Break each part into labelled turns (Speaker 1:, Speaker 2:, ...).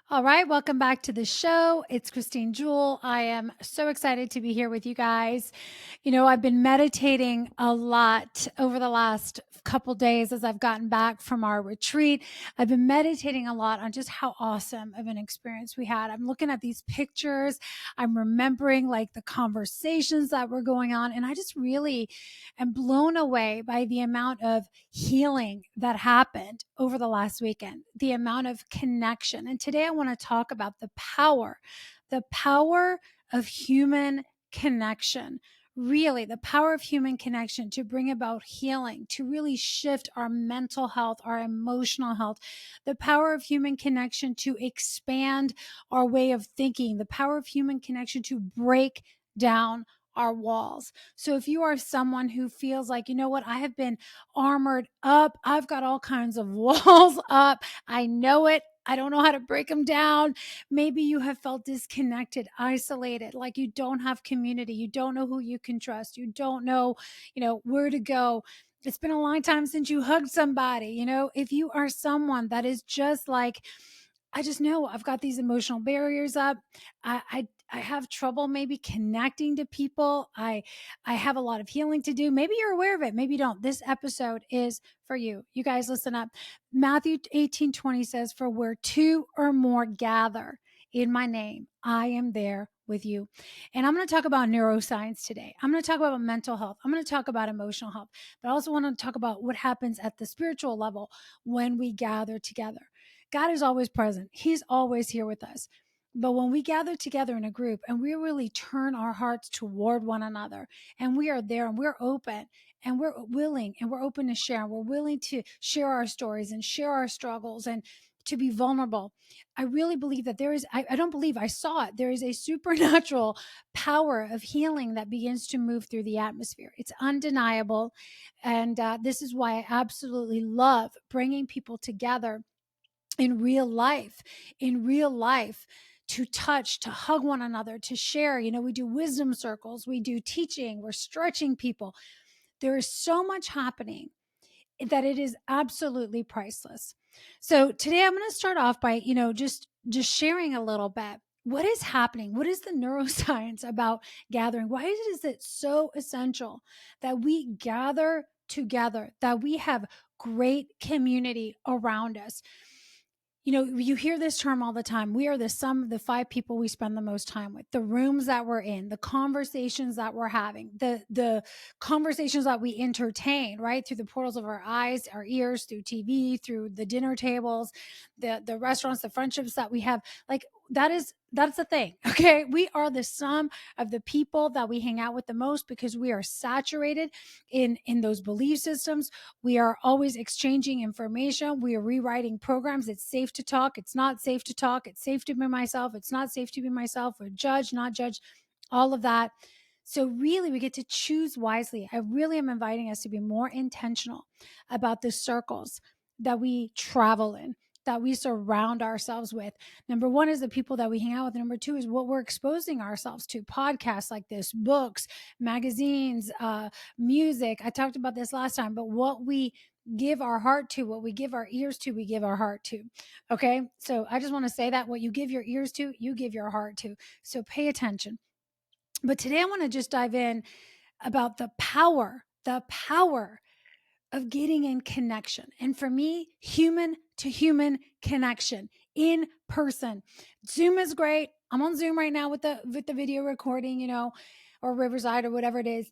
Speaker 1: All right, welcome back to the show. It's Christine Jewell. I am so excited to be here with you guys. I've been meditating a lot over the last couple days as I've gotten back from our retreat. I've been meditating a lot on just how awesome of an experience we had. I'm looking at these pictures. I'm remembering like the conversations that were going on, and I just really am blown away by the amount of healing that happened over the last weekend, the amount of connection. And today I want to talk about the power of human connection. Really, the power of human connection to bring about healing, to really shift our mental health, our emotional health, the power of human connection to expand our way of thinking, the power of human connection to break down our walls. So if you are someone who feels like, you know what, I have been armored up, I've got all kinds of walls up, I know it, I don't know how to break them down. Maybe you have felt disconnected, isolated, like you don't have community, you don't know who you can trust, you don't know, where to go. It's been a long time since you hugged somebody. If you are someone that is just like, I just know I've got these emotional barriers up. I have trouble maybe connecting to people. I have a lot of healing to do. Maybe you're aware of it. Maybe you don't. This episode is for you. You guys listen up. Matthew 18:20 says, "For where two or more gather in my name, I am there with you." And I'm going to talk about neuroscience today. I'm going to talk about mental health. I'm going to talk about emotional health, but I also want to talk about what happens at the spiritual level when we gather together. God is always present. He's always here with us. But when we gather together in a group and we really turn our hearts toward one another and we are there and we're open and we're willing and we're open to share and we're willing to share our stories and share our struggles and to be vulnerable, I really believe that there is, I don't believe, I saw it. There is a supernatural power of healing that begins to move through the atmosphere. It's undeniable. And this is why I absolutely love bringing people together in real life to touch, to hug one another, to share. We do wisdom circles, we do teaching, we're stretching people. There is so much happening that it is absolutely priceless. So today I'm going to start off by, just sharing a little bit. What is happening? What is the neuroscience about gathering? Why is it so essential that we gather together, that we have great community around us? You hear this term all the time. We are the sum of the five people we spend the most time with, the rooms that we're in, the conversations that we're having, the conversations that we entertain, right? Through the portals of our eyes, our ears, through TV, through the dinner tables, the restaurants, the friendships that we have. Like that's the thing. Okay. We are the sum of the people that we hang out with the most because we are saturated in those belief systems. We are always exchanging information. We are rewriting programs. It's safe to talk. It's not safe to talk. It's safe to be myself. It's not safe to be myself. Or judge, not judge, all of that. So really, we get to choose wisely. I really am inviting us to be more intentional about the circles that we travel in, that we surround ourselves with. Number one is the people that we hang out with. Number two is what we're exposing ourselves to. Podcasts like this, books, magazines, music. I talked about this last time, but what we give our heart to, what we give our ears to, we give our heart to. Okay. So I just want to say that what you give your ears to, you give your heart to. So pay attention. But today I want to just dive in about the power of getting in connection. And for me, human to human connection in person. Zoom is great. I'm on Zoom right now with the video recording, or Riverside or whatever it is.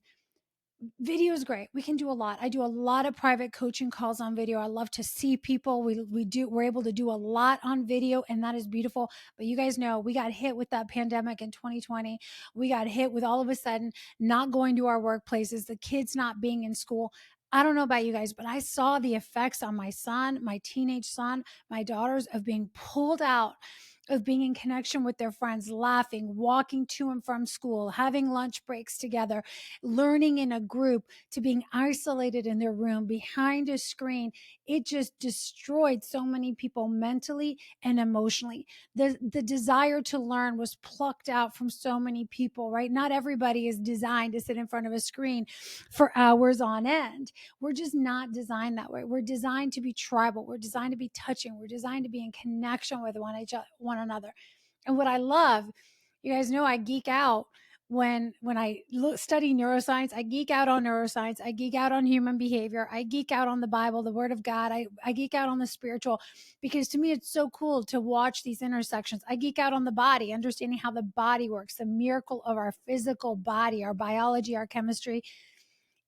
Speaker 1: Video is great. We can do a lot. I do a lot of private coaching calls on video. I love to see people. We're able to do a lot on video, and that is beautiful. But you guys know we got hit with that pandemic in 2020. We got hit with all of a sudden not going to our workplaces, the kids not being in school. I don't know about you guys, but I saw the effects on my son, my teenage son, my daughters, of being pulled out, of being in connection with their friends, laughing, walking to and from school, having lunch breaks together, learning in a group, to being isolated in their room behind a screen. It just destroyed so many people mentally and emotionally. The desire to learn was plucked out from so many people, right? Not everybody is designed to sit in front of a screen for hours on end. We're just not designed that way. We're designed to be tribal. We're designed to be touching. We're designed to be in connection with one another. And what I love, you guys know I geek out when I study neuroscience. I geek out on neuroscience. I geek out on human behavior. I geek out on the Bible, the Word of God. I geek out on the spiritual, because to me it's so cool to watch these intersections. I geek out on the body, understanding how the body works, the miracle of our physical body, our biology, our chemistry.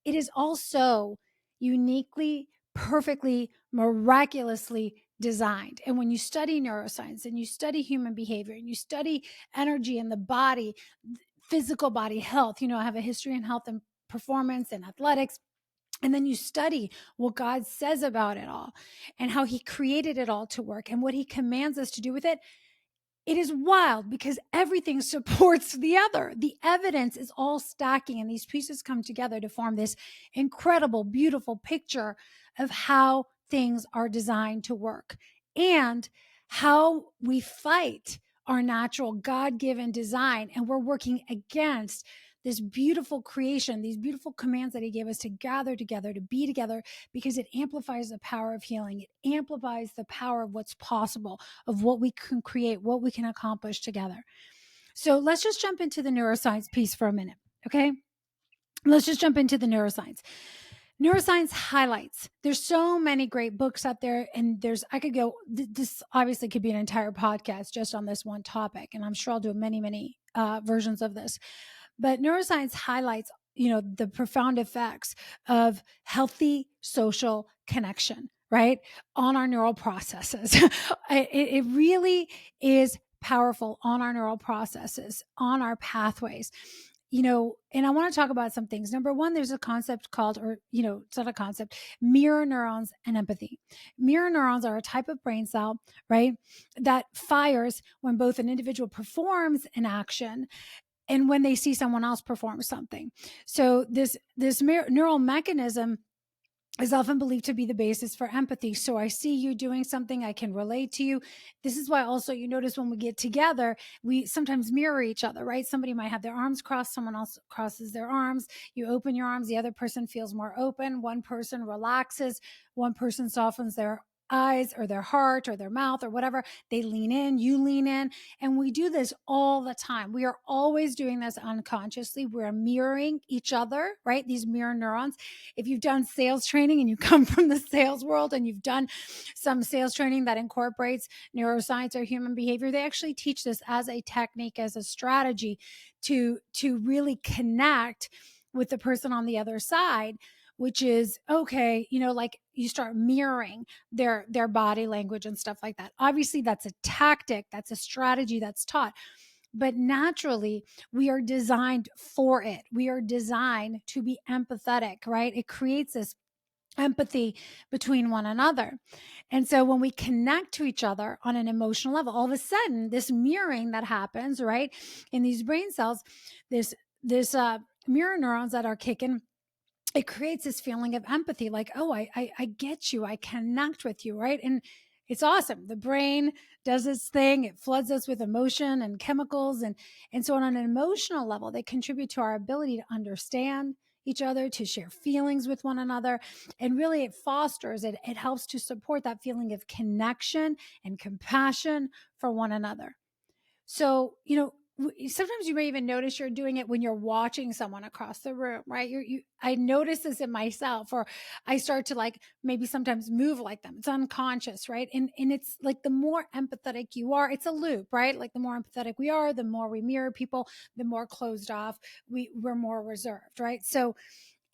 Speaker 1: It is also uniquely, perfectly, miraculously designed. And when you study neuroscience and you study human behavior and you study energy in the body, physical body health, I have a history in health and performance and athletics. And then you study what God says about it all and how he created it all to work and what he commands us to do with it. It is wild because everything supports the other. The evidence is all stacking, and these pieces come together to form this incredible, beautiful picture of how things are designed to work and how we fight our natural God-given design. And we're working against this beautiful creation, these beautiful commands that he gave us to gather together, to be together, because it amplifies the power of healing. It amplifies the power of what's possible, of what we can create, what we can accomplish together. So let's just jump into the neuroscience piece for a minute, okay? Let's just jump into the neuroscience. Neuroscience highlights. There's so many great books out there, and I could go, this obviously could be an entire podcast just on this one topic, and I'm sure I'll do many versions of this. But neuroscience highlights, the profound effects of healthy social connection, right, on our neural processes. It really is powerful on our neural processes, on our pathways. And I want to talk about some things. Number one, there's a concept called, it's not a concept, mirror neurons and empathy. Mirror neurons are a type of brain cell, right, that fires when both an individual performs an action and when they see someone else perform something. So this neural mechanism is often believed to be the basis for empathy. So I see you doing something, I can relate to you. This is why also you notice when we get together, we sometimes mirror each other, right? Somebody might have their arms crossed, someone else crosses their arms. You open your arms, the other person feels more open. One person relaxes, one person softens their eyes or their heart or their mouth or whatever. They lean in, you lean in. And we do this all the time. We are always doing this unconsciously. We're mirroring each other, right? These mirror neurons. If you've done sales training and you come from the sales world and you've done some sales training that incorporates neuroscience or human behavior, they actually teach this as a technique, as a strategy to really connect with the person on the other side, which is okay, like you start mirroring their body language and stuff like that. Obviously, that's a tactic, that's a strategy that's taught. But naturally, we are designed for it. We are designed to be empathetic, right? It creates this empathy between one another. And so when we connect to each other on an emotional level, all of a sudden, this mirroring that happens, right, in these brain cells, this mirror neurons that are kicking, it creates this feeling of empathy, like, oh, I get you, I connect with you, right? And it's awesome. The brain does its thing. It floods us with emotion and chemicals. And so on an emotional level, they contribute to our ability to understand each other, to share feelings with one another. And really it fosters, it helps to support that feeling of connection and compassion for one another. So, sometimes you may even notice you're doing it when you're watching someone across the room, right? I notice this in myself, or I start to like maybe sometimes move like them. It's unconscious, right? And it's like the more empathetic you are, it's a loop, right? Like the more empathetic we are, the more we mirror people, the more closed off we're more reserved, right? So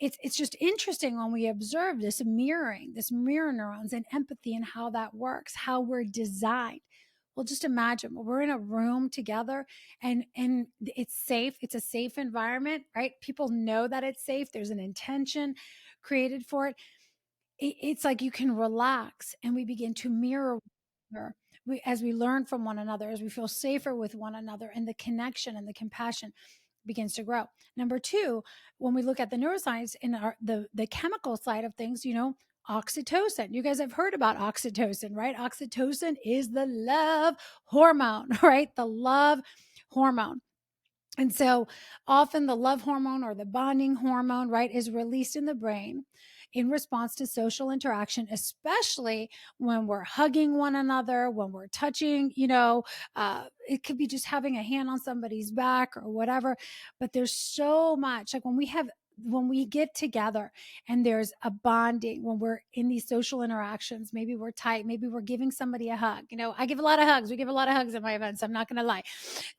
Speaker 1: it's just interesting when we observe this mirror neurons and empathy and how that works, how we're designed. Well, just imagine we're in a room together and it's safe. It's a safe environment, right? People know that it's safe. There's an intention created for it. It's like you can relax and we begin to mirror as we learn from one another, as we feel safer with one another, and the connection and the compassion begins to grow. Number two, when we look at the neuroscience in the chemical side of things, oxytocin. You guys have heard about oxytocin, right? Oxytocin is the love hormone, right? The love hormone. And so often the love hormone or the bonding hormone, right, is released in the brain. in response to social interaction, especially when we're hugging one another, when we're touching, it could be just having a hand on somebody's back or whatever. But there's so much, like when we get together and there's a bonding, when we're in these social interactions, maybe we're tight, maybe we're giving somebody a hug. I give a lot of hugs. We give a lot of hugs at my events. I'm not going to lie.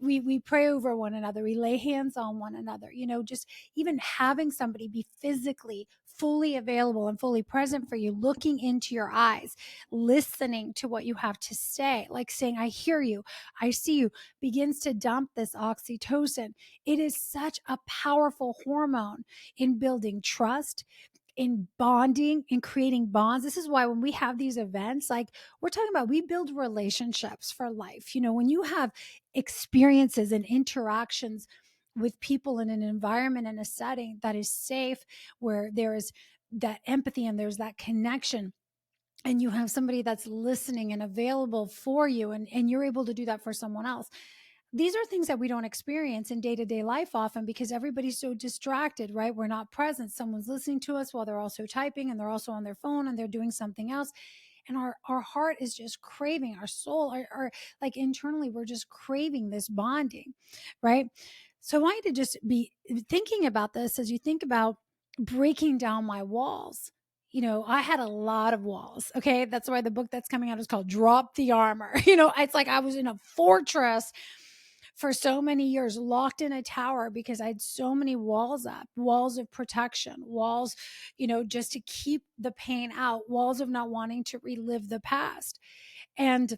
Speaker 1: We pray over one another. We lay hands on one another, just even having somebody be physically fully available and fully present for you, looking into your eyes, listening to what you have to say, like saying, I hear you, I see you, begins to dump this oxytocin. It is such a powerful hormone in building trust, in bonding, in creating bonds. This is why when we have these events, like we're talking about, we build relationships for life. When you have experiences and interactions with people in an environment and a setting that is safe, where there is that empathy and there's that connection, and you have somebody that's listening and available for you, and you're able to do that for someone else. These are things that we don't experience in day-to-day life often because everybody's so distracted, right? We're not present. Someone's listening to us while they're also typing, and they're also on their phone, and they're doing something else. And our heart is just craving, our soul, our like internally, we're just craving this bonding, right? So I want you to just be thinking about this as you think about breaking down my walls. I had a lot of walls. Okay. That's why the book that's coming out is called Drop the Armor. It's like I was in a fortress for so many years, locked in a tower, because I had so many walls up, walls of protection, walls, just to keep the pain out, walls of not wanting to relive the past. And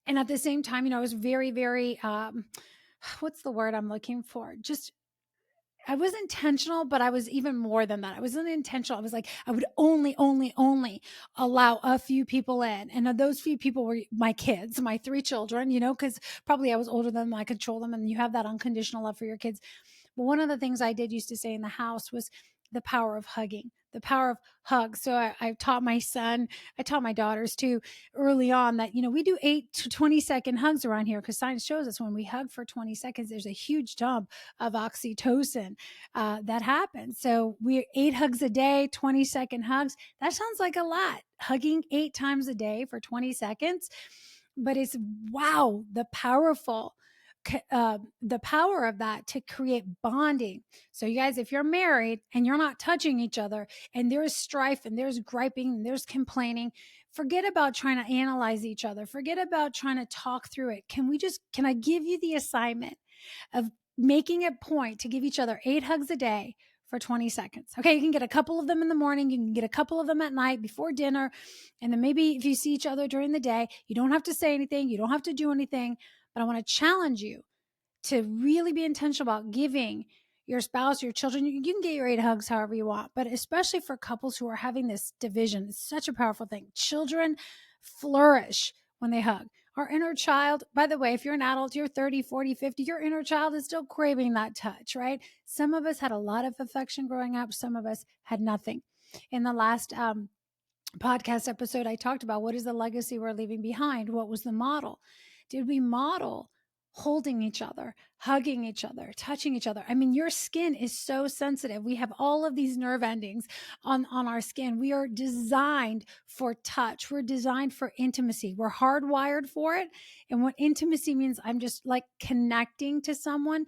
Speaker 1: at the same time, I was very, very, what's the word I'm looking for? I was intentional, but I was even more than that. I wasn't intentional. I was like, I would only allow a few people in. And those few people were my kids, my 3 children, because probably I was older than them. I control them. And you have that unconditional love for your kids. But one of the things I did used to say in the house was the power of hugging, the power of hugs. So I taught my son, I taught my daughters too early on that, we do 8 to 20-second hugs around here, because science shows us when we hug for 20 seconds, there's a huge dump of oxytocin that happens. So we're 8 hugs a day, 20-second hugs. That sounds like a lot. Hugging 8 times a day for 20 seconds. But it's, wow, the power of that to create bonding. So you guys, if you're married and you're not touching each other, and there's strife and there's griping and there's complaining, forget about trying to analyze each other. Forget about trying to talk through it. Can I give you the assignment of making a point to give each other 8 hugs a day for 20 seconds? Okay, you can get a couple of them in the morning, you can get a couple of them at night before dinner, and then maybe if you see each other during the day, you don't have to say anything, you don't have to do anything. But I want to challenge you to really be intentional about giving your spouse, your children. You can get your 8 hugs however you want, but especially for couples who are having this division, it's such a powerful thing. Children flourish when they hug. Our inner child, by the way, if you're an adult, you're 30, 40, 50, your inner child is still craving that touch, right? Some of us had a lot of affection growing up. Some of us had nothing. In the last podcast episode, I talked about what is the legacy we're leaving behind? What was the model? Did we model holding each other, hugging each other, touching each other? I mean, your skin is so sensitive. We have all of these nerve endings on our skin. We are designed for touch. We're designed for intimacy. We're hardwired for it. And what intimacy means, I'm just like connecting to someone.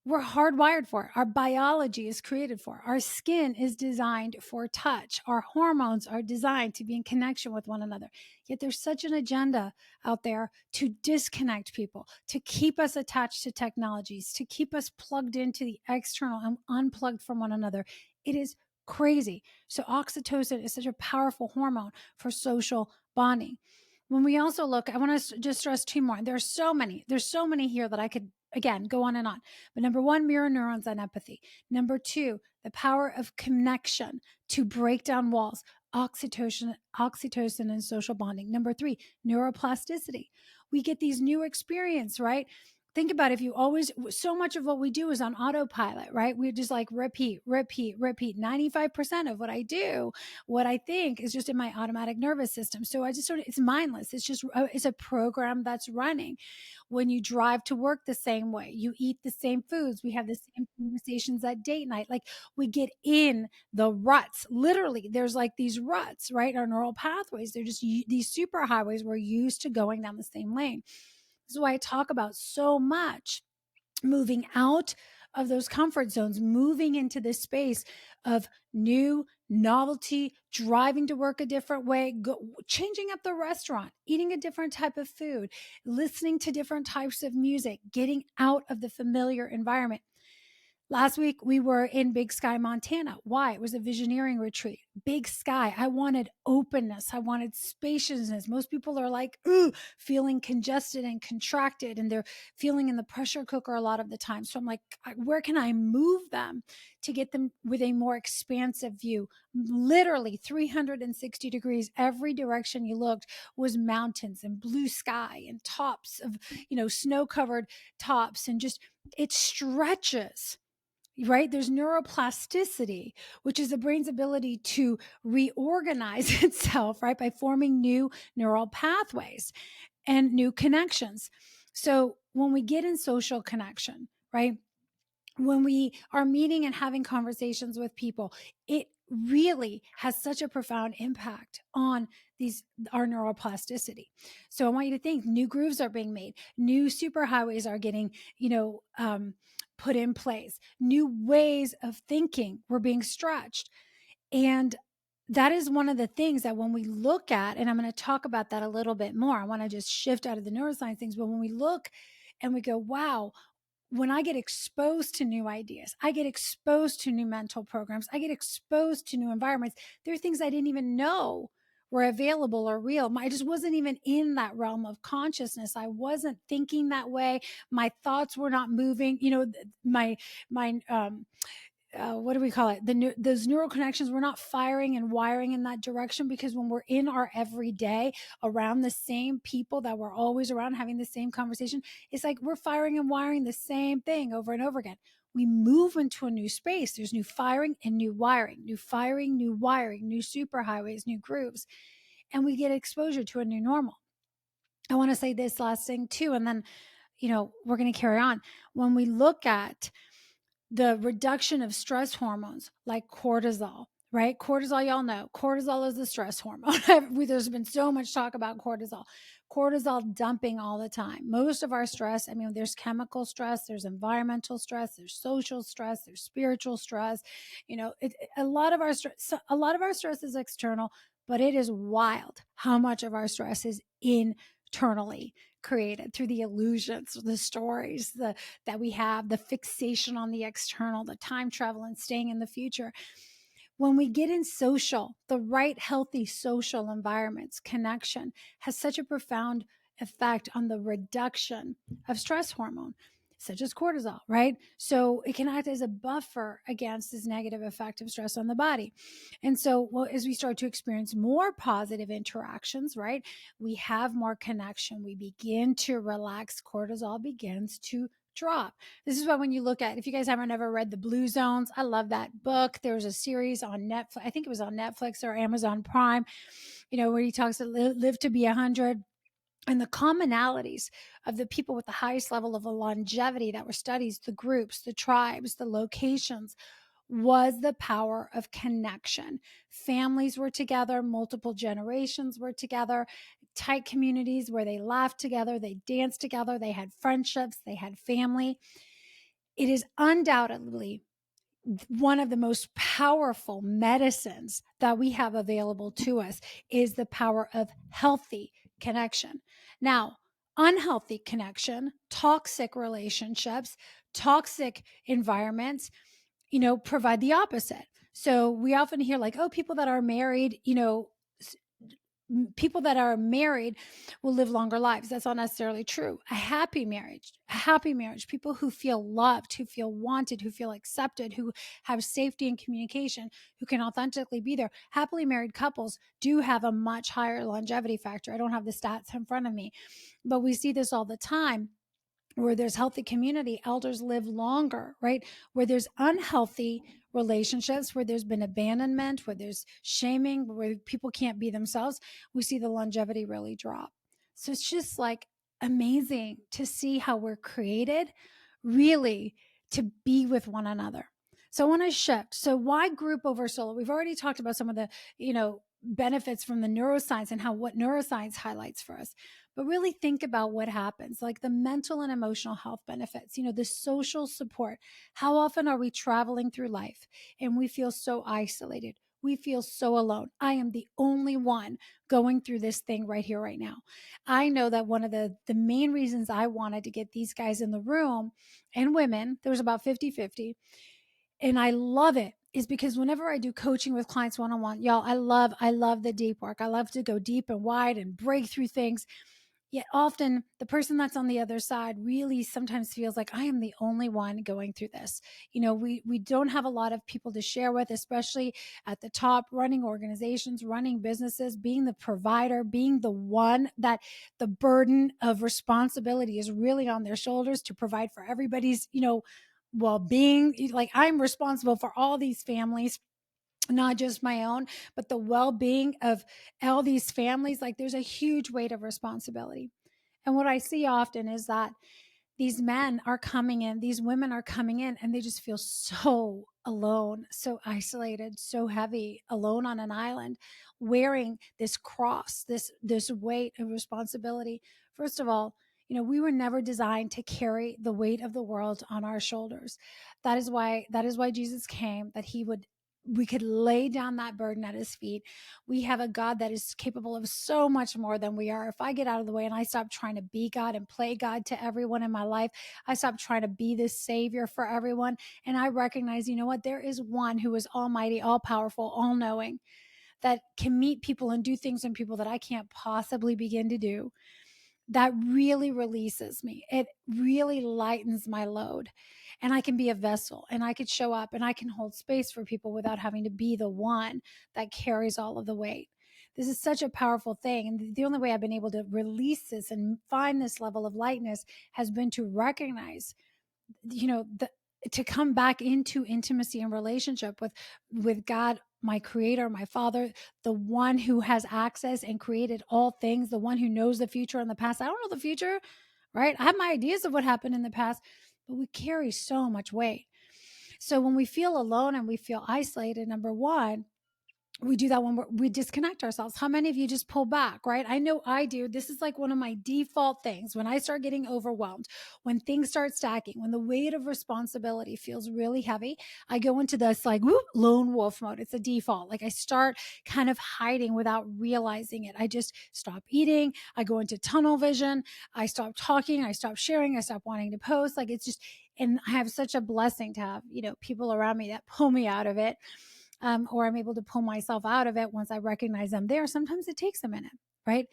Speaker 1: We're hardwired for it. Our biology is created for it. Our skin is designed for touch. Our hormones are designed to be in connection with one another. Yet there's such an agenda out there to disconnect people, to keep us attached to technologies, to keep us plugged into the external and unplugged from one another. It is crazy. So oxytocin is such a powerful hormone for social bonding. When we also look, I want to just stress 2 more. There's so many here that I could, again, go on and on. But number 1, mirror neurons and empathy. Number 2, the power of connection to break down walls, oxytocin and social bonding. Number 3, neuroplasticity. We get these new experience, right? think about, if you always, so much of what we do is on autopilot, right? We just like repeat, repeat, repeat. 95% of what I do, what I think, is just in my automatic nervous system. So I just sort of, it's mindless. It's just, it's a program that's running. When you drive to work the same way, you eat the same foods, we have the same conversations at date night. Like, we get in the ruts. Literally, there's like these ruts, right? Our neural pathways, they're just these super highways. We're used to going down the same lane. This is why I talk about so much moving out of those comfort zones, moving into this space of new novelty, driving to work a different way, changing up the restaurant, eating a different type of food, listening to different types of music, getting out of the familiar environment. Last week, we were in Big Sky, Montana. Why? It was a Visioneering retreat. Big Sky. I wanted openness. I wanted spaciousness. Most people are like, ooh, feeling congested and contracted, and they're feeling in the pressure cooker a lot of the time. So I'm like, where can I move them to get them with a more expansive view? Literally 360 degrees. Every direction you looked was mountains and blue sky and tops of, snow covered tops, and just, it stretches, right? There's neuroplasticity, which is the brain's ability to reorganize itself, right, by forming new neural pathways and new connections. So when we get in social connection, right, when we are meeting and having conversations with people, it really has such a profound impact on our neuroplasticity. So I want you to think, new grooves are being made, new superhighways are getting, put in place, new ways of thinking were being stretched. And that is one of the things that when we look at, and I'm going to talk about that a little bit more, I want to just shift out of the neuroscience things, but when we look and we go, wow, when I get exposed to new ideas, I get exposed to new mental programs, I get exposed to new environments, there are things I didn't even know were available or real. I just wasn't even in that realm of consciousness. I wasn't thinking that way. My thoughts were not moving. My what do we call it? Those neural connections were not firing and wiring in that direction, because when we're in our everyday around the same people that we're always around, having the same conversation, it's like we're firing and wiring the same thing over and over again. We move into a new space. There's new firing and new wiring, new firing, new wiring, new superhighways, new grooves, and we get exposure to a new normal. I want to say this last thing too, and then, we're going to carry on. When we look at the reduction of stress hormones like cortisol, right? Cortisol, y'all know, cortisol is the stress hormone. There's been so much talk about cortisol dumping all the time. Most of our stress, there's chemical stress, there's environmental stress, there's social stress, there's spiritual stress. A lot of our stress is external, but it is wild how much of our stress is internally created through the illusions, the stories, that we have, the fixation on the external, the time travel and staying in the future. When we get in the right healthy social environments, connection has such a profound effect on the reduction of stress hormone, such as cortisol, right? So it can act as a buffer against this negative effect of stress on the body. And so, as we start to experience more positive interactions, right, we have more connection, we begin to relax, cortisol begins to drop. This is why when you look at, if you guys haven't ever read The Blue Zones, I love that book. There was a series on Netflix, I think it was on Netflix or Amazon Prime, where he talks to live to be 100. And the commonalities of the people with the highest level of longevity that were studied, the groups, the tribes, the locations, was the power of connection. Families were together, multiple generations were together, tight communities where they laughed together, they danced together, they had friendships, they had family. It is undoubtedly one of the most powerful medicines that we have available to us, is the power of healthy connection. Now, unhealthy connection, toxic relationships, toxic environments, provide the opposite. So we often hear like, oh, people that are married, people that are married will live longer lives. That's not necessarily true. A happy marriage, people who feel loved, who feel wanted, who feel accepted, who have safety and communication, who can authentically be there. Happily married couples do have a much higher longevity factor. I don't have the stats in front of me, but we see this all the time. Where there's healthy community, elders live longer, right? Where there's unhealthy relationships, where there's been abandonment, where there's shaming, where people can't be themselves, we see the longevity really drop. So it's just like amazing to see how we're created really to be with one another. So I want to shift. So why group over solo? We've already talked about some of the, benefits from the neuroscience and how what neuroscience highlights for us. But really think about what happens, like the mental and emotional health benefits, the social support. How often are we traveling through life and we feel so isolated? We feel so alone. I am the only one going through this thing right here, right now. I know that one of the main reasons I wanted to get these guys in the room and women, there was about 50-50, and I love it, is because whenever I do coaching with clients one-on-one, y'all, I love the deep work. I love to go deep and wide and break through things. Yet often the person that's on the other side really sometimes feels like I am the only one going through this. We don't have a lot of people to share with, especially at the top, running organizations, running businesses, being the provider, being the one that the burden of responsibility is really on their shoulders to provide for everybody's, well-being. Like, I'm responsible for all these families, not just my own, but the well-being of all these families. Like, there's a huge weight of responsibility. And what I see often is that these men are coming in, these women are coming in, and they just feel so alone, so isolated, so heavy, alone on an island, wearing this cross, this weight of responsibility. First of all, we were never designed to carry the weight of the world on our shoulders. That is why Jesus came, that we could lay down that burden at his feet. We have a God that is capable of so much more than we are. If I get out of the way and I stop trying to be God and play God to everyone in my life, I stop trying to be this savior for everyone. And I recognize, you know what? There is one who is almighty, all powerful, all knowing, that can meet people and do things in people that I can't possibly begin to do. That really releases me. It really lightens my load. And I can be a vessel and I could show up and I can hold space for people without having to be the one that carries all of the weight. This is such a powerful thing. And the only way I've been able to release this and find this level of lightness has been to recognize, to come back into intimacy and relationship with God, my creator, my father, the one who has access and created all things, the one who knows the future and the past. I don't know the future, right? I have my ideas of what happened in the past, but we carry so much weight. So when we feel alone and we feel isolated, number one, we do that when we disconnect ourselves. How many of you just pull back, right? I know I do. This is like one of my default things. When I start getting overwhelmed, when things start stacking, when the weight of responsibility feels really heavy, I go into this like lone wolf mode. It's a default. Like, I start kind of hiding without realizing it. I just stop eating. I go into tunnel vision. I stop talking. I stop sharing. I stop wanting to post. Like, it's just, and I have such a blessing to have, people around me that pull me out of it, or I'm able to pull myself out of it once I recognize I'm there. Sometimes it takes a minute, right?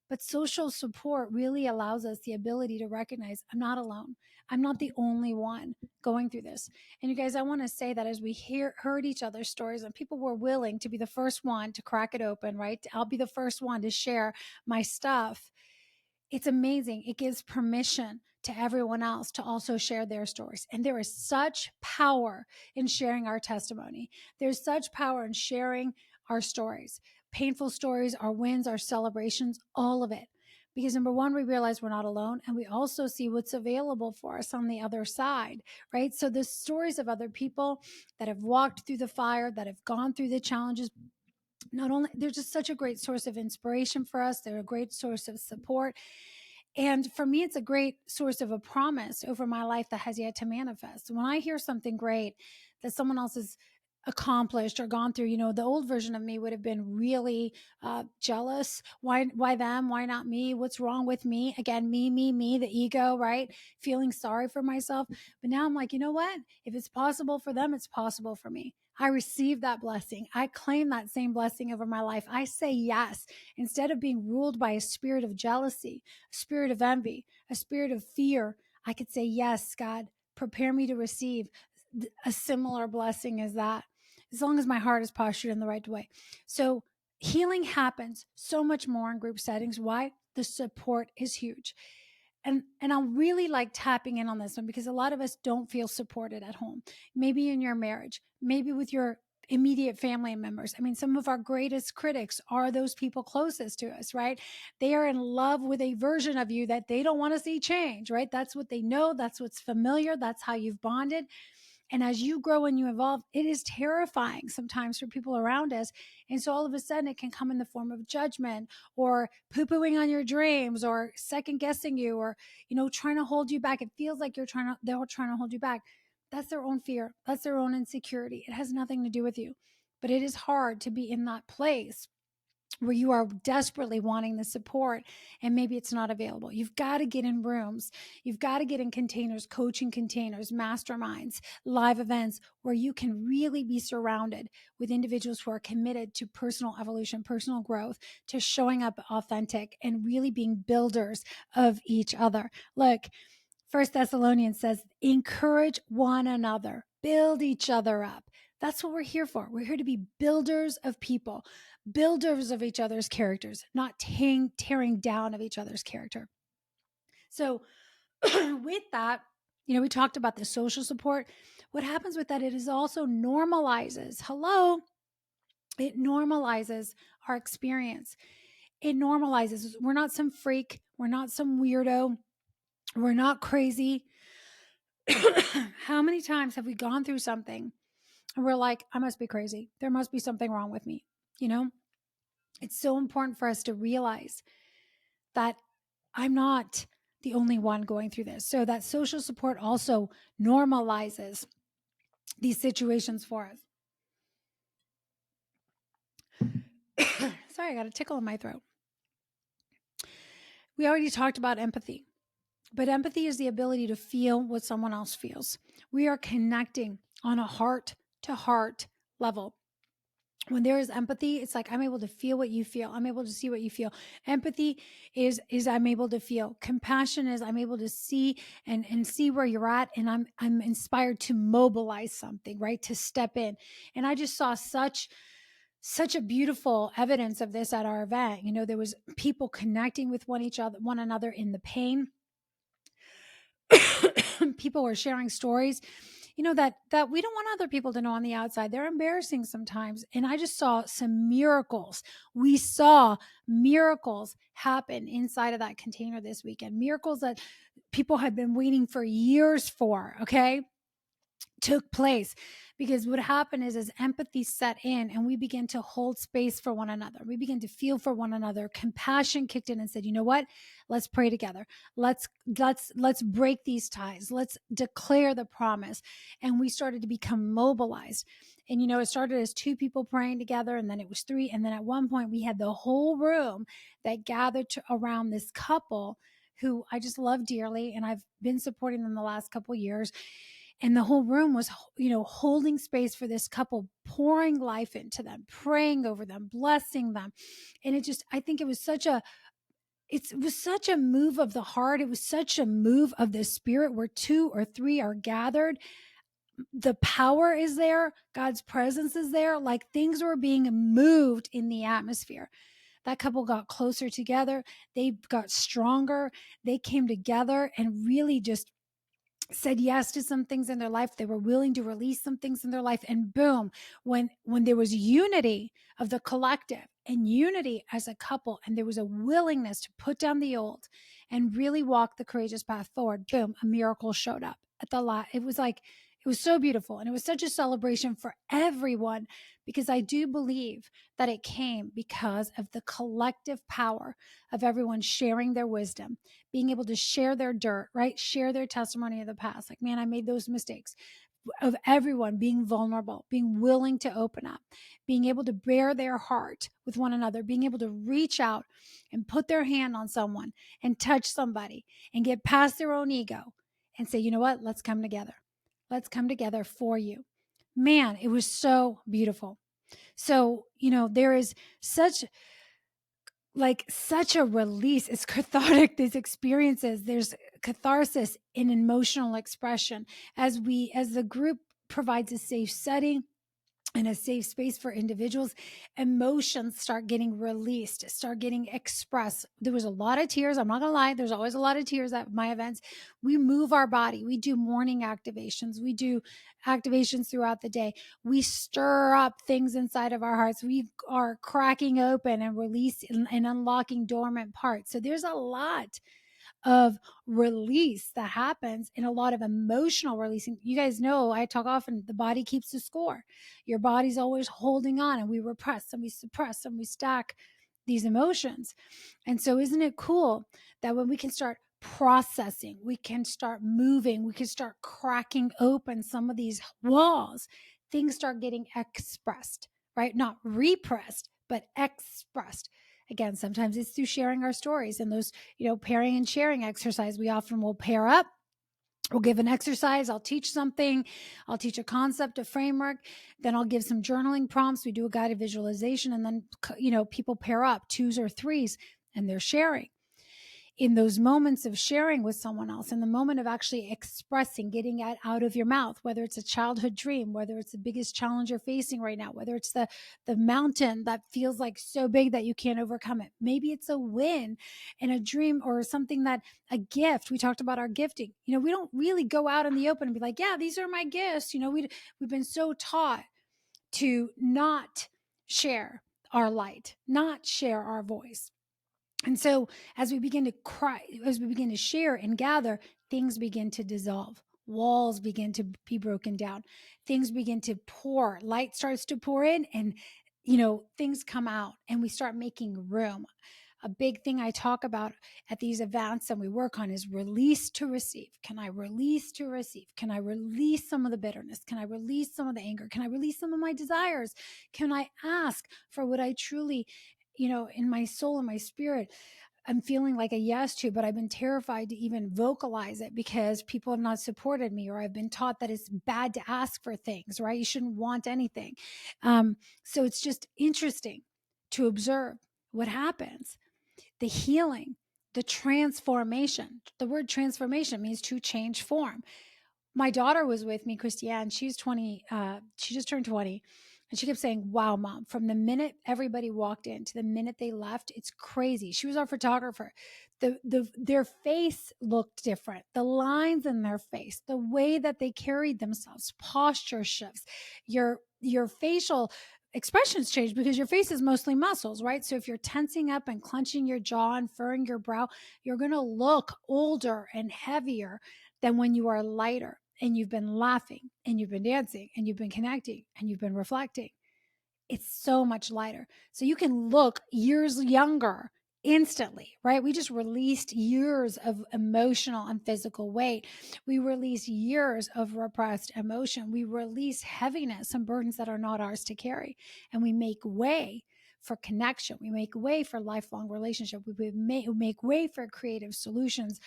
Speaker 1: But social support really allows us the ability to recognize I'm not alone. I'm not the only one going through this. And you guys, I want to say that as we heard each other's stories and people were willing to be the first one to crack it open, right? I'll be the first one to share my stuff. It's amazing. It gives permission to everyone else to also share their stories. And there is such power in sharing our testimony. There's such power in sharing our stories, painful stories, our wins, our celebrations, all of it. Because number one, we realize we're not alone. And we also see what's available for us on the other side, right? So the stories of other people that have walked through the fire, that have gone through the challenges, not only, they're just such a great source of inspiration for us. They're a great source of support. And for me, it's a great source of a promise over my life that has yet to manifest. When I hear something great that someone else has accomplished or gone through, the old version of me would have been really jealous. Why them? Why not me? What's wrong with me? Again, me, the ego, right? Feeling sorry for myself. But now I'm like, you know what? If it's possible for them, it's possible for me. I receive that blessing. I claim that same blessing over my life. I say yes. Instead of being ruled by a spirit of jealousy, a spirit of envy, a spirit of fear, I could say, yes, God, prepare me to receive a similar blessing as that, as long as my heart is postured in the right way. So healing happens so much more in group settings. Why? The support is huge. and I'm really like tapping in on this one because a lot of us don't feel supported at home. Maybe in your marriage, maybe with your immediate family members. I mean, some of our greatest critics are those people closest to us, right? They are in love with a version of you that they don't want to see change, right? That's what they know. That's what's familiar. That's how you've bonded. And as you grow and you evolve, it is terrifying sometimes for people around us. And so all of a sudden it can come in the form of judgment or poo-pooing on your dreams or second guessing you or, trying to hold you back. It feels like they're trying to hold you back. That's their own fear. That's their own insecurity. It has nothing to do with you. But it is hard to be in that place where you are desperately wanting the support and maybe it's not available. You've got to get in rooms. You've got to get in containers, coaching containers, masterminds, live events where you can really be surrounded with individuals who are committed to personal evolution, personal growth, to showing up authentic and really being builders of each other. Look, First Thessalonians says, encourage one another, build each other up. That's what we're here for. We're here to be builders of people, builders of each other's characters, not tearing down of each other's character. So with that, we talked about the social support. What happens with that, it is also normalizes. It normalizes our experience. It normalizes. We're not some freak. We're not some weirdo. We're not crazy. How many times have we gone through something and we're like, I must be crazy. There must be something wrong with me. It's so important for us to realize that I'm not the only one going through this. So that social support also normalizes these situations for us. Sorry, I got a tickle in my throat. We already talked about empathy, but empathy is the ability to feel what someone else feels. We are connecting on a heart to heart level. When there is empathy, it's like I'm able to feel what you feel. I'm able to see what you feel. Empathy is I'm able to feel. Compassion is I'm able to see and see where you're at, and I'm inspired to mobilize something, right? To step in. And I just saw such a beautiful evidence of this at our event. There was people connecting with one another in the pain. People were sharing stories, that we don't want other people to know on the outside. They're embarrassing sometimes. And I just saw some miracles. We saw miracles happen inside of that container this weekend. Miracles that people had been waiting for years for, okay? Took place because what happened is as empathy set in and we began to hold space for one another, we began to feel for one another, compassion kicked in and said, you know what, let's pray together, let's break these ties, let's declare the promise. And we started to become mobilized. And it started as two people praying together, and then it was three, and then at one point we had the whole room that gathered around this couple who I just love dearly, and I've been supporting them the last couple of years. And the whole room was, holding space for this couple, pouring life into them, praying over them, blessing them. And I think it was such a move of the heart. It was such a move of the spirit where two or three are gathered. The power is there. God's presence is there. Like things were being moved in the atmosphere. That couple got closer together. They got stronger. They came together and really just said yes to some things in their life. They were willing to release some things in their life. And boom, when there was unity of the collective and unity as a couple, and there was a willingness to put down the old and really walk the courageous path forward, boom, a miracle showed up at the lot. It was so beautiful. And it was such a celebration for everyone, because I do believe that it came because of the collective power of everyone sharing their wisdom, being able to share their dirt, right? Share their testimony of the past. Like, man, I made those mistakes. Of everyone being vulnerable, being willing to open up, being able to bear their heart with one another, being able to reach out and put their hand on someone and touch somebody and get past their own ego and say, you know what? Let's come together. Let's come together for you. Man, it was so beautiful. So, there is such a release. It's cathartic, these experiences. There's catharsis in emotional expression as the group provides a safe setting in a safe space for individuals, emotions start getting released, start getting expressed. There was a lot of tears. I'm not going to lie. There's always a lot of tears at my events. We move our body. We do morning activations. We do activations throughout the day. We stir up things inside of our hearts. We are cracking open and releasing and unlocking dormant parts. So there's a lot of release that happens, and a lot of emotional releasing. You guys know I talk often, the body keeps the score. Your body's always holding on, and we repress and we suppress and we stack these emotions. And so isn't it cool that when we can start processing, we can start moving, we can start cracking open some of these walls, things start getting expressed, right? Not repressed, but expressed. Again, sometimes it's through sharing our stories and those, pairing and sharing exercise. We often will pair up. We'll give an exercise. I'll teach something. I'll teach a concept, a framework. Then I'll give some journaling prompts. We do a guided visualization. And then, people pair up, twos or threes, and they're sharing. In those moments of sharing with someone else, in the moment of actually expressing, getting it out of your mouth, whether it's a childhood dream, whether it's the biggest challenge you're facing right now, whether it's the mountain that feels like so big that you can't overcome it. Maybe it's a win and a dream or something a gift. We talked about our gifting. We don't really go out in the open and be like, yeah, these are my gifts. We've been so taught to not share our light, not share our voice. And so as we begin to cry, as we begin to share and gather, things begin to dissolve. Walls begin to be broken down. Things begin to pour. Light starts to pour in, and things come out, and we start making room. A big thing I talk about at these events and we work on is release to receive. Can I release to receive? Can I release some of the bitterness? Can I release some of the anger? Can I release some of my desires? Can I ask for what I truly, in my soul and my spirit, I'm feeling like a yes to, but I've been terrified to even vocalize it because people have not supported me, or I've been taught that it's bad to ask for things, right? You shouldn't want anything. So it's just interesting to observe what happens, the healing, the transformation. The word transformation means to change form. My daughter was with me, Christiane. She's 20. She just turned 20. And she kept saying, wow, mom, from the minute everybody walked in to the minute they left, it's crazy. She was our photographer. Their face looked different. The lines in their face, the way that they carried themselves, posture shifts, your facial expressions change because your face is mostly muscles, right? So if you're tensing up and clenching your jaw and furrowing your brow, you're going to look older and heavier than when you are lighter and you've been laughing and you've been dancing and you've been connecting and you've been reflecting. It's so much lighter. So you can look years younger instantly, right? We just released years of emotional and physical weight. We release years of repressed emotion. We release heaviness and burdens that are not ours to carry. And we make way for connection. We make way for lifelong relationship. We make way for creative solutions.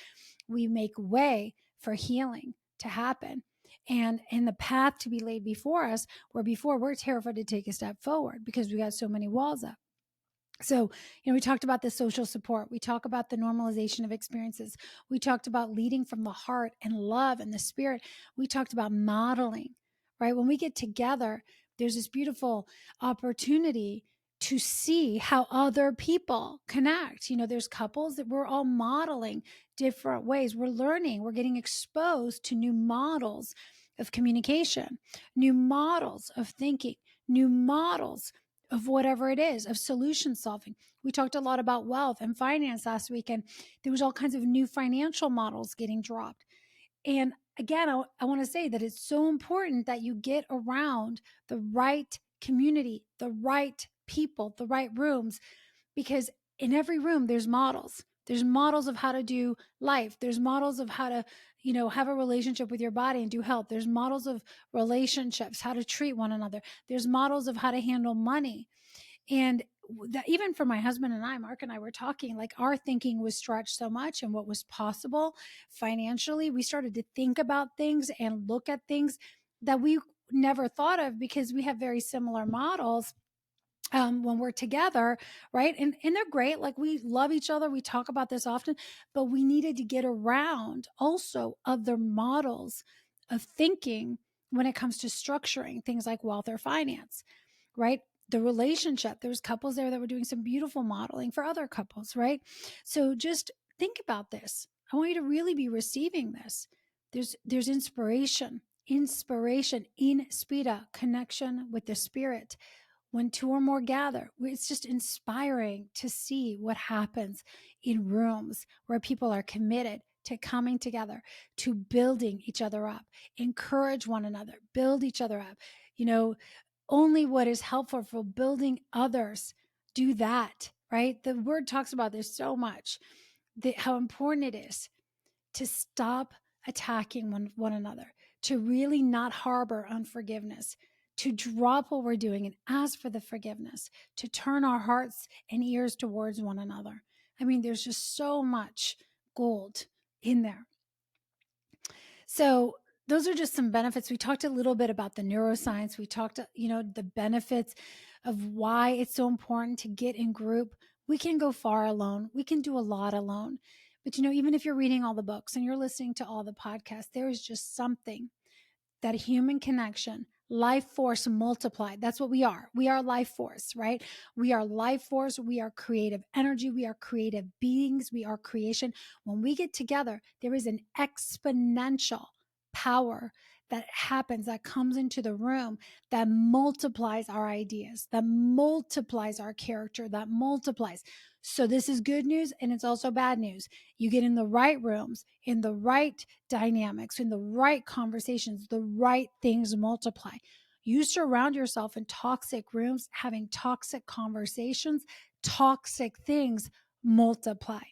Speaker 1: We make way for healing to happen. And in the path to be laid before us, where before we're terrified to take a step forward because we got so many walls up. So, we talked about the social support. We talk about the normalization of experiences. We talked about leading from the heart and love and the spirit. We talked about modeling, right? When we get together, there's this beautiful opportunity to see how other people connect. There's couples that we're all modeling different ways. We're learning, we're getting exposed to new models of communication, new models of thinking, new models of whatever it is, of solution solving. We talked a lot about wealth and finance last week, and there was all kinds of new financial models getting dropped. And again, I want to say that it's so important that you get around the right community, the right people, the right rooms, because in every room there's models. There's models of how to do life. There's models of how to, have a relationship with your body and do health. There's models of relationships, how to treat one another. There's models of how to handle money. And that, even for my husband and I, Mark and I were talking, like our thinking was stretched so much and what was possible financially. We started to think about things and look at things that we never thought of because we have very similar models when we're together, right? And they're great. Like we love each other. We talk about this often, but we needed to get around also other models of thinking when it comes to structuring things like wealth or finance, right? The relationship, there's couples there that were doing some beautiful modeling for other couples, right? So just think about this. I want you to really be receiving this. There's inspiration, inspira, connection with the spirit. When two or more gather, it's just inspiring to see what happens in rooms where people are committed to coming together, to building each other up, encourage one another, build each other up. You know, only what is helpful for building others, do that, right? The word talks about this so much, how important it is to stop attacking one another, to really not harbor unforgiveness, to drop what we're doing and ask for the forgiveness, to turn our hearts and ears towards one another. I mean, there's just so much gold in there. So those are just some benefits. We talked a little bit about the neuroscience. We talked, the benefits of why it's so important to get in group. We can go far alone. We can do a lot alone. But, even if you're reading all the books and you're listening to all the podcasts, there is just something, that human connection, life force multiplied. That's what we are. We are life force, right? We are life force. We are creative energy. We are creative beings. We are creation. When we get together, there is an exponential power that happens, that comes into the room, that multiplies our ideas, that multiplies our character, that multiplies. So this is good news, and it's also bad news. You get in the right rooms, in the right dynamics, in the right conversations, the right things multiply. You surround yourself in toxic rooms, having toxic conversations, toxic things multiply.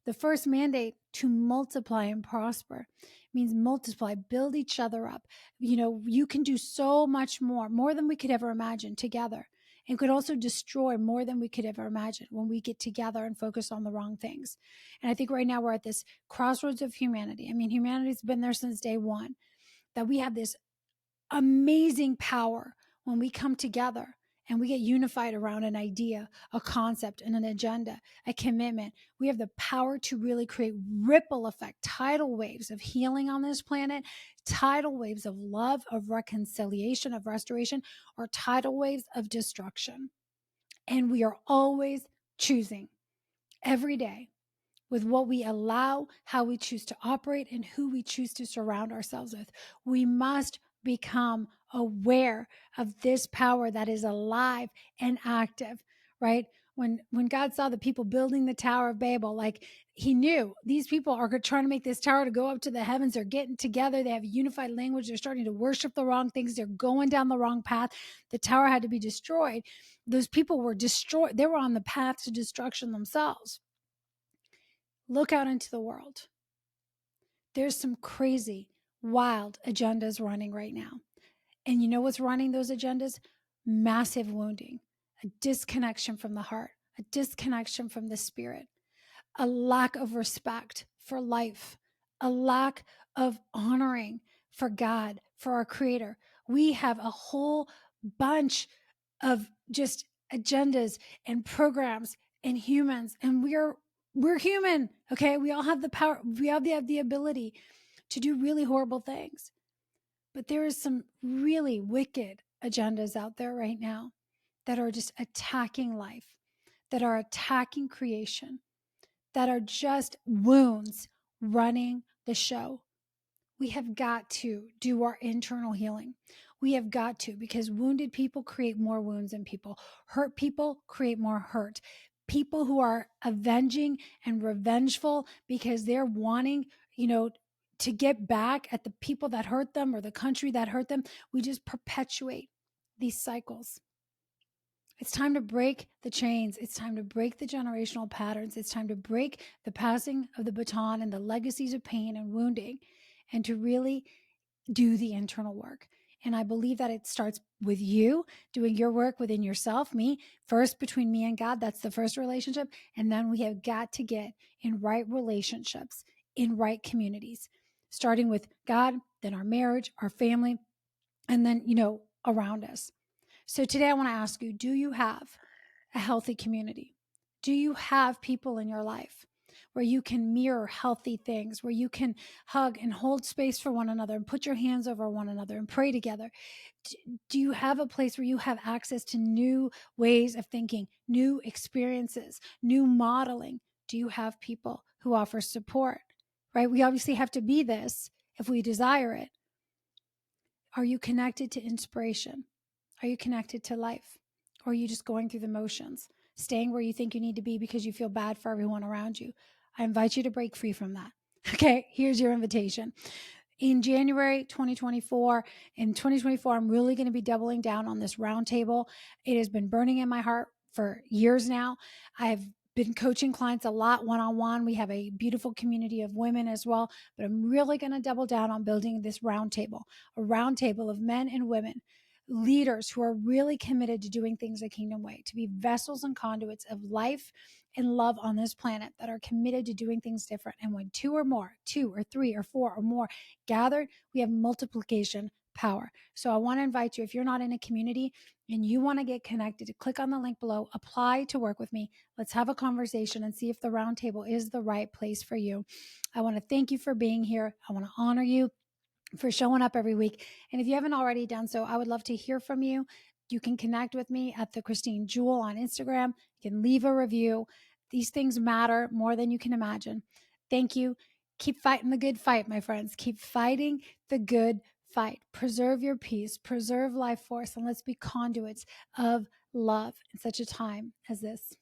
Speaker 1: The first mandate to multiply and prosper means multiply, build each other up. You can do so much more than we could ever imagine together, and could also destroy more than we could ever imagine when we get together and focus on the wrong things. And I think right now we're at this crossroads of humanity. I mean, humanity's been there since day one, that we have this amazing power when we come together and we get unified around an idea, a concept, and an agenda, a commitment. We have the power to really create ripple effect, tidal waves of healing on this planet, tidal waves of love, of reconciliation, of restoration, or tidal waves of destruction. And we are always choosing every day with what we allow, how we choose to operate, and who we choose to surround ourselves with. We must become aware of this power that is alive and active, right? When God saw the people building the Tower of Babel, like, he knew these people are trying to make this tower to go up to the heavens. They're getting together. They have unified language. They're starting to worship the wrong things. They're going down the wrong path. The tower had to be destroyed. Those people were destroyed. They were on the path to destruction themselves. Look out into the world. There's some crazy, wild agendas running right now. And you know what's running those agendas? Massive wounding, a disconnection from the heart, a disconnection from the spirit, a lack of respect for life, a lack of honoring for God, for our creator. We have a whole bunch of just agendas and programs and humans, and we're human. Okay, we all have the power, we have the ability to do really horrible things, but there is some really wicked agendas out there right now that are just attacking life, that are attacking creation, that are just wounds running the show. We have got to do our internal healing. We have got to, because wounded people create more wounds in people. Hurt people create more hurt. People who are avenging and revengeful because they're wanting, to get back at the people that hurt them or the country that hurt them, we just perpetuate these cycles. It's time to break the chains. It's time to break the generational patterns. It's time to break the passing of the baton and the legacies of pain and wounding, and to really do the internal work. And I believe that it starts with you doing your work within yourself, me, first between me and God. That's the first relationship. And then we have got to get in right relationships, in right communities, starting with God, then our marriage, our family, and then, around us. So today I want to ask you, do you have a healthy community? Do you have people in your life where you can mirror healthy things, where you can hug and hold space for one another and put your hands over one another and pray together? Do you have a place where you have access to new ways of thinking, new experiences, new modeling? Do you have people who offer support, right? We obviously have to be this if we desire it. Are you connected to inspiration? Are you connected to life? Or are you just going through the motions, staying where you think you need to be because you feel bad for everyone around you? I invite you to break free from that. Okay, here's your invitation. In January 2024, I'm really going to be doubling down on this roundtable. It has been burning in my heart for years now. I've been coaching clients a lot one-on-one. We have a beautiful community of women as well, but I'm really going to double down on building this roundtable, a roundtable of men and women, leaders who are really committed to doing things the kingdom way, to be vessels and conduits of life and love on this planet, that are committed to doing things different. And when two or three or four or more gathered, we have multiplication power. So I want to invite you, if you're not in a community and you want to get connected, to click on the link below, apply to work with me. Let's have a conversation and see if the roundtable is the right place for you. I want to thank you for being here. I want to honor you for showing up every week. And if you haven't already done so, I would love to hear from you. You can connect with me at the Christine Jewel on Instagram. You can leave a review. These things matter more than you can imagine. Thank you. Keep fighting the good fight, my friends. Keep fighting the good fight. Preserve your peace, preserve life force, and let's be conduits of love in such a time as this.